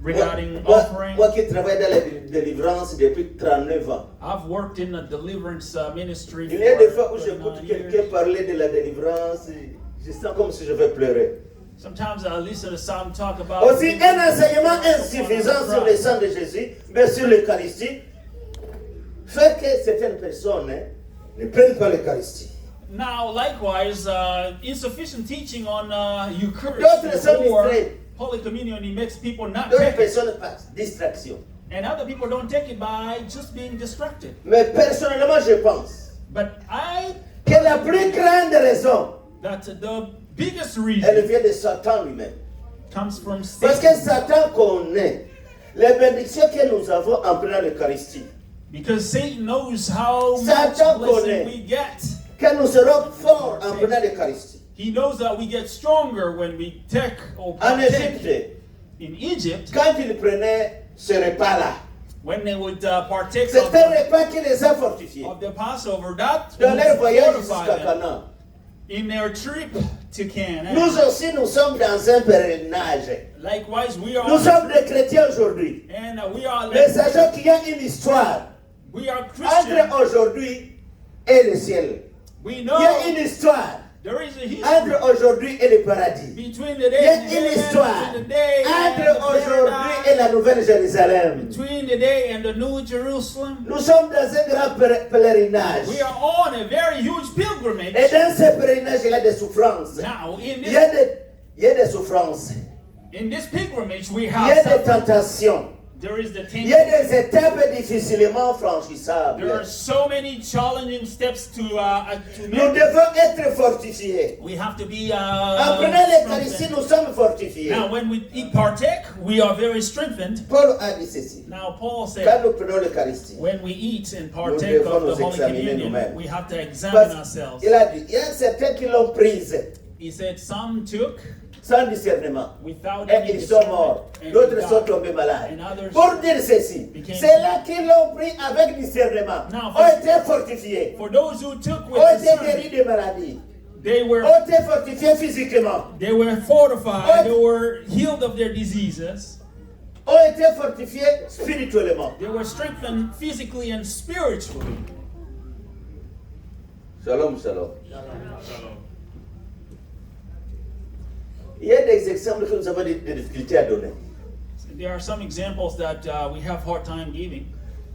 regarding Moi offering. qui travaille dans la délivrance depuis 39 ans. I've worked in a deliverance ministry Il y a des for fois où j'écoute 39 quelqu'un years. parler de la délivrance, je sens comme si je vais pleurer. Sometimes I listen to some talk about Aussi, un enseignement insuffisant sur le sang de Jésus, mais sur l'Eucharistie, fait que certaines personnes ne prennent pas l'Eucharistie. Now, likewise, insufficient teaching on D'autres Eucharist sont or distraits. Holy Communion, it makes people not D'autres take it. personnes passent, distraction. And other people don't take it by just being distracted. Mais personnellement, je pense But I que la plus grande raison, that the biggest elle reason vient de Satan lui-même. comes from Parce que Satan. Satan connaît les bénédictions que nous avons en prenant l'Eucharistie. Because Satan knows how much Satan blessing connaît. we get. Que nous serons forts en prenant l'Eucharistie. He knows that we get stronger when we take or En partake. Égypte, In Egypt, quand ils prenaient ce repas-là, when they would partake c'est un repas qui les a fortifiés. of the Passover, that Dans leur would voyage fortify jusqu'à them. Canaan, in their trip to Canaan. Nous aussi, nous sommes dans un pèlerinage. Likewise, we are Nous sommes des chrétiens aujourd'hui. and we are Mais sachant qu'il y a une histoire we are entre Christians. aujourd'hui et le ciel. We Il know y a une histoire there is a history entre aujourd'hui et le paradis. between the Il day y a and une the histoire and the day and entre the aujourd'hui paradise, et la Nouvelle Jérusalem. between the day and the New Jerusalem. Nous sommes dans un grand pèlerinage. We are on a very huge pilgrimage. Et dans ce pèlerinage, il y a des souffrances. Now, Il y a des souffrances. in this pilgrimage, we Il y a have des suffering. tentations. There is the Il y a tension. des étapes difficilement There are franchissables. so many challenging steps to Nous make. devons être fortifiés. We have to be En prenant l'Eucharistie, strengthened. nous sommes fortifiés. Now, when we partake, we are very strengthened. Paul a dit ceci. Now, Paul Quand said, nous prenons l'Eucharistie, when we eat and partake devons of the nous Holy examiner Communion, nous-mêmes. we have to examine parce ourselves. qu'il a dit, il y a certains qui l'ont prise He said, some took sans discernement. without Et any ils sont morts. discernment, and D'autres they sont died. tombés malades. And others Pour dire ceci, became ceux-là qui l'ont pris avec discernement Now, ont été fortifiés, For those who took with ont été guéris discernment, des maladies, they were ont été fortifiés physiquement, fortified, they were healed of their diseases, ont été fortifiés spirituellement. they were strengthened physically and spiritually. Shalom, shalom. Il y a des exemples que nous avons des difficultés à donner. There are some examples that we have hard time giving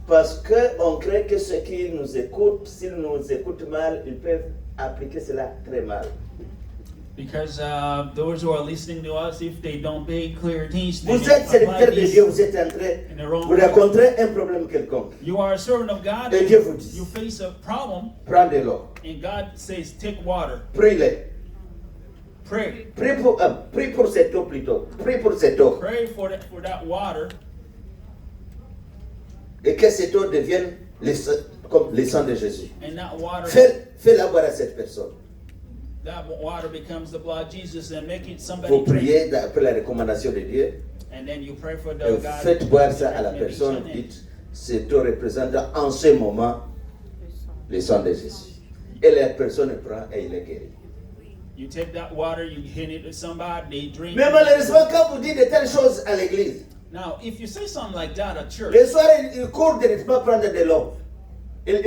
Parce qu'on craint que ceux qui nous écoutent, s'ils nous écoutent mal, ils peuvent appliquer cela très mal. because those who are listening to us, if they don't pay clear attention, they Vous may êtes apply serviteur de these. Dieu, vous êtes en train, in the wrong vous way. rencontrez un problème quelconque. You are a servant of God, Et Dieu vous dit, you face a problem, prends-le, and God says, take water, prie-le. pray. Prie pour cette eau plutôt. Prie pour cette eau. Pray for that water, Et que cette eau devienne comme le sang de Jésus. and that water Fais-la boire à cette personne. that water becomes the blood of Jesus, and make it somebody Vous drink. priez d'après la recommandation de Dieu. And then you pray for Et the vous God. faites boire ça à la recommendation, personne. and Dites, cette eau représente en ce moment le sang de Jésus. Et la personne prend et il est guéri. You take that water, you hand it to somebody, they drink. Mais malheureusement, quand vous dites de telles choses à l'église, Now, if you say something like that at church, le soir, ils courent directement prendre de l'eau. Ils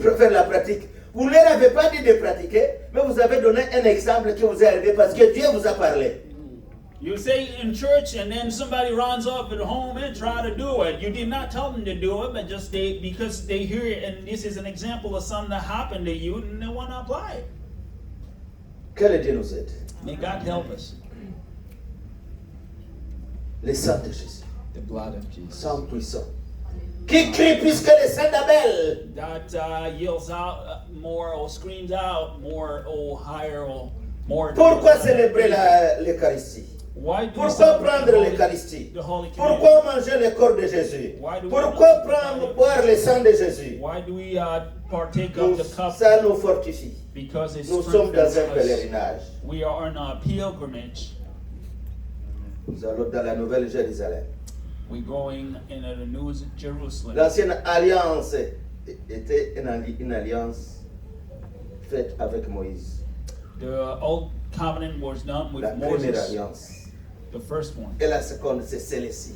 préfèrent la pratique. Vous ne leur avez pas dit de pratiquer, mais vous avez donné un exemple qui vous est arrivé parce que Dieu vous a parlé. you say in church, and then somebody runs up at home and try to do it. You did not tell them to do it, but just because they hear it, and this is an example of something that happened to you, and they want to apply it. Que le Dieu nous aide. May God help us. Le sang de Jésus. The blood of Jesus. Sang puissant. Qui crie plus que le sang d'Abel. That yells out more or screams out more or higher or more. Pourquoi célébrer l'Eucharistie? Why do we Pourquoi celebrate prendre l'Eucharistie? the Holy Communion? Pourquoi manger le corps de Jésus? Why do we Pourquoi not- boire le sang de Jésus? Why do we partake of the cup? Ça nous fortifie. Because it Nous sommes dans un strengthens us. pèlerinage. We are on a pilgrimage. Nous allons dans la Nouvelle Jérusalem. We're going into the New Jerusalem. L'ancienne alliance était une alliance faite avec Moïse. The old covenant was done with La première Moses, alliance. the first one. Et la seconde, c'est celle-ci,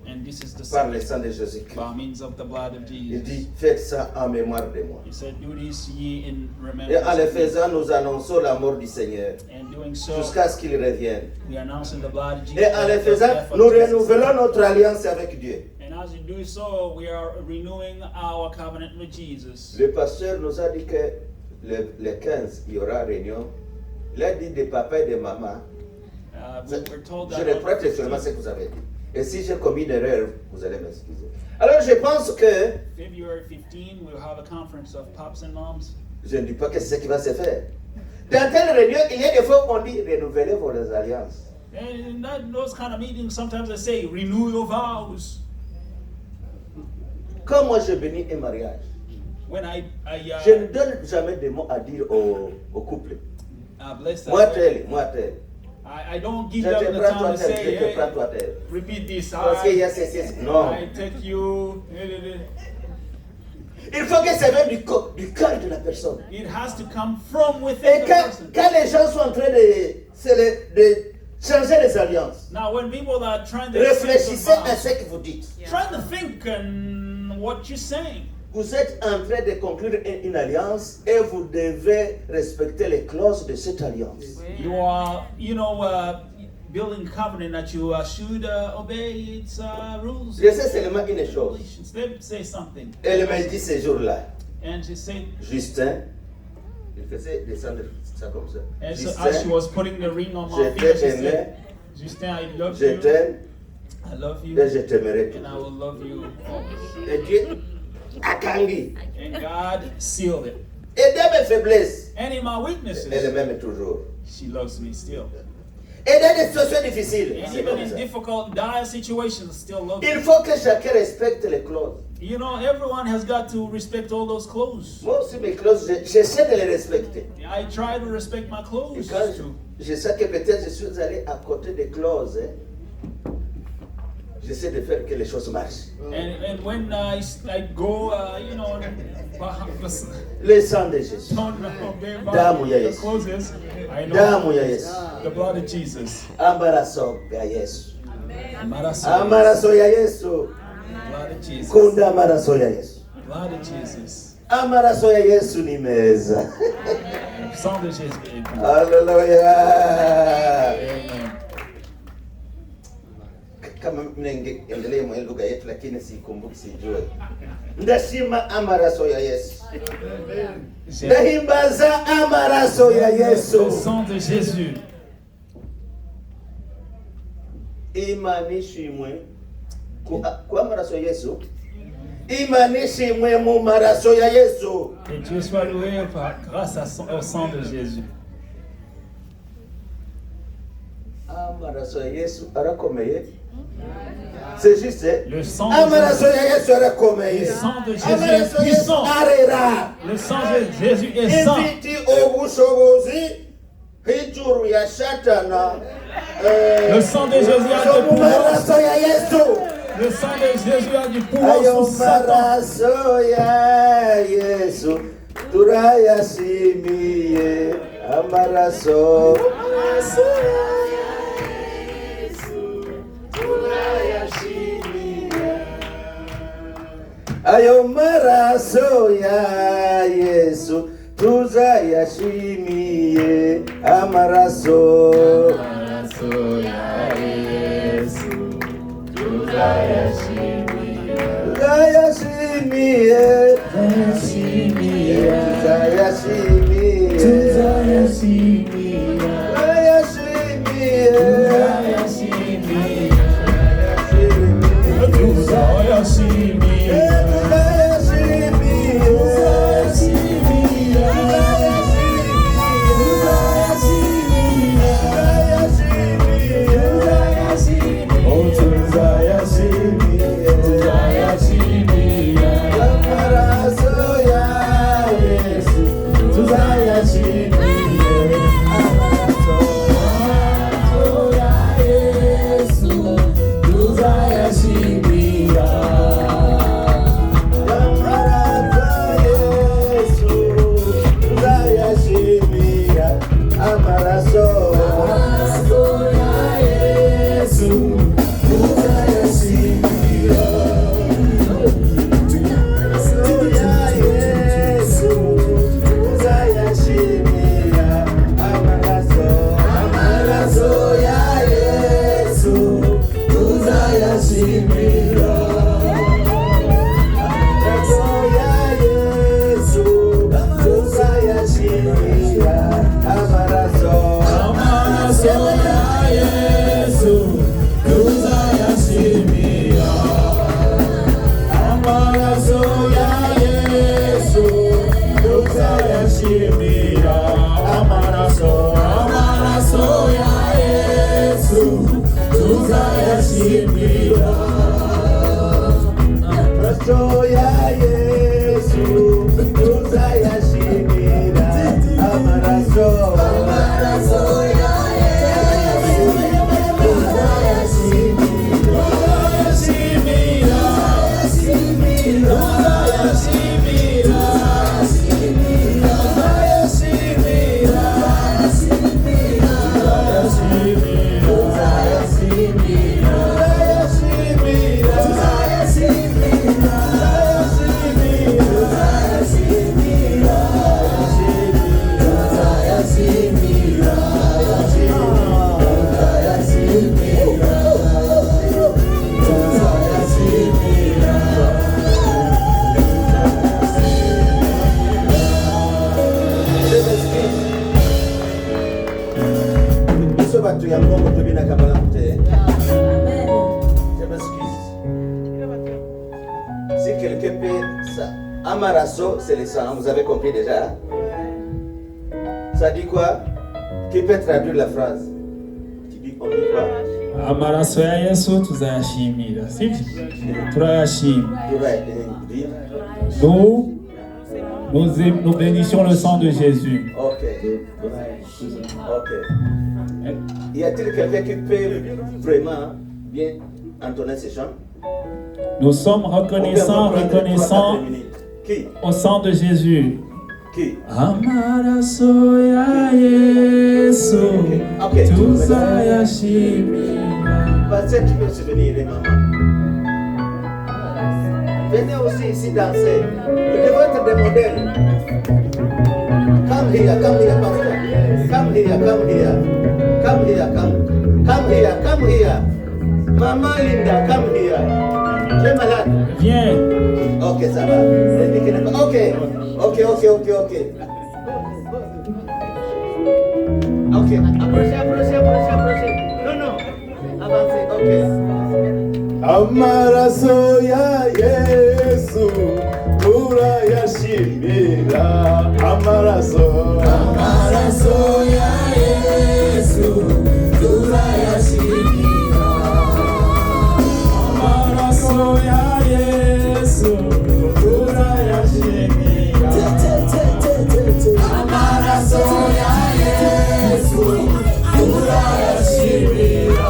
And this is the par le second, sang de Jésus-Christ. by means of the blood of Il Jesus. dit, faites ça en mémoire de moi. He said, do this ye in Et en le remembrance of me." faisant, nous annonçons la mort du Seigneur And doing so, jusqu'à ce qu'il revienne. we are announcing the blood of Jesus. Et en le the faisant, death of nous Jesus. renouvelons notre alliance avec Dieu. And as we do so, we are renewing our covenant with Jesus. Le pasteur nous a dit que le 15, il y aura réunion. Il a dit de papa et de maman. We were told Je that répète seulement ce que vous avez dit. Et si j'ai commis une erreur, vous allez m'excuser. Alors je pense que, February 15, we'll have a conference of pops and moms. je ne dis pas que c'est ce qui va se faire. Dans telle réunion, il y a des fois qu'on dit renouvelez vos alliances. And in those kind of meetings, sometimes I say, renew your vows. Quand moi je bénis un mariage, When je ne donne jamais de mots à dire au couple. bless Moi that, tel, moi tel. I don't Je give them te the prends toi time to tel, say, je te hey, prends toi tel. repeat this. Parce qu'il y a ceci. Non. I take you. Il faut que ça vienne du cœur de la personne. It has to come from Et within the person. quand les gens sont en train de changer les alliances, Now, when people are trying to réfléchissez à ce que vous dites. try to think on what you're saying. Vous êtes en train de conclure une alliance et vous devez respecter les clauses de cette alliance. You are, building covenant that you should obey its rules. Je sais seulement une chose. Regulations. Let me say something. Elle m'a dit ce jour-là, And she said, Justin, il faisait descendre ça comme ça. and so as she was putting the ring on my je finger, she t'aime, said, Justin, I love je you. t'aime I love you. et je t'aimerai And I toujours. will love you always. Et Dieu a kangi. And God sealed it. Et dans mes faiblesses, And in my elle weaknesses, m'aime toujours. she loves me still. Et dans des situations difficiles, And c'est even comme in ça. difficult, dire situations, still loves me. Il faut que chacun respecte les clauses. Everyone has got to respect all those clothes. Moi aussi, mes clauses, j'essaie de les respecter. I try to respect my Et clothes quand too. je sais que peut-être je suis allé à côté des clauses, j'essaie de faire que les choses marchent. And when I go, Le sang de Jésus. don't obey Damu ya the Yesu. closes, I Damu know ya Yesu. the blood of Jesus. Amaraso ya Yesu. Amaraso, Amaraso ya Yesu. blood of Jesus. Kunda amaraso ya Yesu. Blood of Jesus. Amaraso ya Yesu ni meza. Sang de Jésus. Haleluya. Amen. Kama mnaendelee mwa lugha yetu lakini sikumbuki sijue. Ndashima amaraso ya Yesu. Ndahimbaza amaraso ya Le Yesu. sang de Jésus. Imanishimwe ku amaraso ya Yesu. Imanishimwe mu maraso ya Yesu. Et Dieu soit loué grâce au sang de Jésus. Amaraso ya Yesu arakomeye. C'est juste. Le sang de Amaraso Jésus. ya Yesu arakomeye. Le sang de Jésus Amaraso est ya Yesu puissant. arera. Le sang de Jésus est saint. Ifiti obushobozi hejuru ya Satana. Le sang de Jésus a du pouvoir. Amaraso ya Yesu. Le sang de Jésus a du pouvoir Ayo sur Satan. maraso ya Yesu. Turayashimiye amaraso. Ayo maraso ya Yesu tuzayashimiye amaraso. Tuzayashimira. batu ya Mungu tubina kabala mte. Je m'excuse. Si quelqu'un peut ça, amaraso c'est le sang, vous avez compris déjà. Ça dit quoi? Qui peut traduire la phrase? Tu dis on dit quoi? Amaraso ya Yesu tuzayashimira, sivyo? Turayashima. Nous bénissons le sang de Jésus. Ok. Y a-t-il quelqu'un qui peut vraiment bien entonner ces chants? Nous sommes reconnaissants Qui? au sang de Jésus. Qui? Amaraso ya Yesu tuzayashimira. Parce que tu peux se venir, maman. Venez aussi ici danser. Nous devons être des modèles. Come here, pastor. Come here. Maman Linda, come here. Tu es malade? Viens. Ok, ça va. Ok. Ok, approchez. Non. Avancez, ok. Amaraso ya Yesu turayashimira. Amaraso ya Yesu turayashimira. Amaraso ya Yesu turayashimira. Amaraso ya Yesu turayashimira.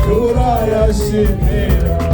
Turayashimira.